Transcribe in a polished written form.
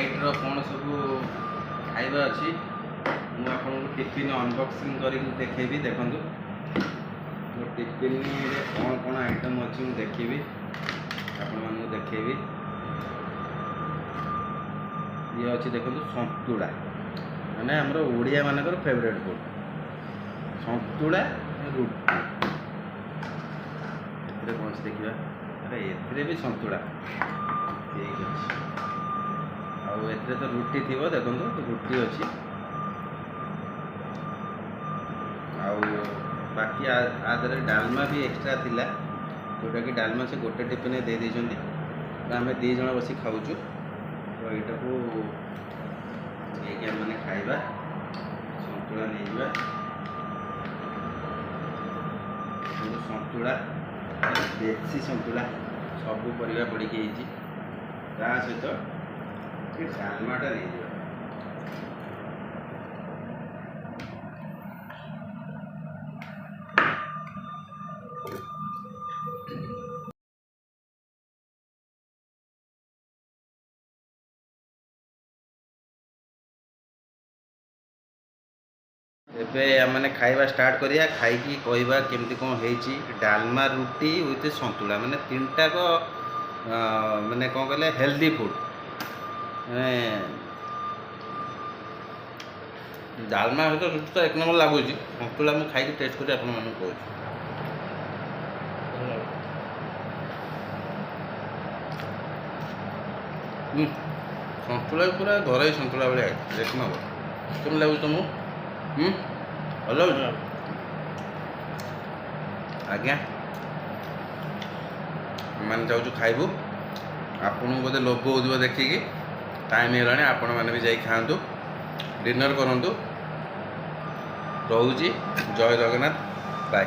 नाइट्र कौन सब खाଇବା अच्छी ମୁଁ ଆପଣଙ୍କୁ ଟିଫିନ୍ ଅନବକ୍ସିଂ କରିକି ଦେଖେଇବି। ଦେଖନ୍ତୁ ମୋ ଟିଫିନ୍ରେ କ'ଣ କ'ଣ ଆଇଟମ୍ ଅଛି ମୁଁ ଦେଖିବି, ଆପଣମାନଙ୍କୁ ଦେଖେଇବି। ଇଏ ଅଛି ଦେଖନ୍ତୁ ସନ୍ତୁଳା, ମାନେ ଆମର ଓଡ଼ିଆ ମାନଙ୍କର ଫେଭରେଟ୍ ଫୁଡ୍ ସନ୍ତୁଳା ରୁଟି। ଏଥିରେ କ'ଣ ଅଛି ଦେଖିବା, ଆରେ ଏଥିରେ ବି ସନ୍ତୁଳା ଠିକ୍ ଅଛି। ଆଉ ଏଥିରେ ତ ରୁଟି ଥିବ, ଦେଖନ୍ତୁ ରୁଟି ଅଛି। ଆଉ ବାକି ଆଦେହରେ ଡାଲମା ବି ଏକ୍ସଟ୍ରା ଥିଲା, ଯେଉଁଟାକି ଡାଲମା ସେ ଗୋଟେ ଟିଫିନ୍ରେ ଦେଇ ଦେଇଛନ୍ତି। ଆମେ 2 ଜଣ ବସି ଖାଉଛୁ, ତ ଏଇଟାକୁ ନେଇକି ଆମେମାନେ ଖାଇବା। ସନ୍ତୁଳା ନେଇଯିବା, ସନ୍ତୁଳା ଦେଶୀ ସନ୍ତୁଳା, ସବୁ ପରିବା ପଡ଼ିକି ହେଇଛି। ତା ସହିତ ଡାଲମାଟା ନେଇଯିବା। ଏବେ ଆମେ ଖାଇବା स्टार्ट करिया, खाई कहवा केमती कौन होती। डालमा रुटी विथ सन्तुला, माने 3टाक माने कौन कहले हेल्दी फूड। माने डालमा सहित रुटी तो 1 नंबर लगुच। सन्तुला मुझे खाई टेस्ट कर कहूँ सन्तुला पूरा घर सन्तुला भाई 1 नंबर। केम लगुच तुमको? भल आज्ञा मैंने जाऊँ खाइबू। आपन बोधे लोभ हो देखिकी टाइम है, आपण मैंने भी जाई खातु, डिनर करूँ। रोची जय जगन्नाथ, बाय।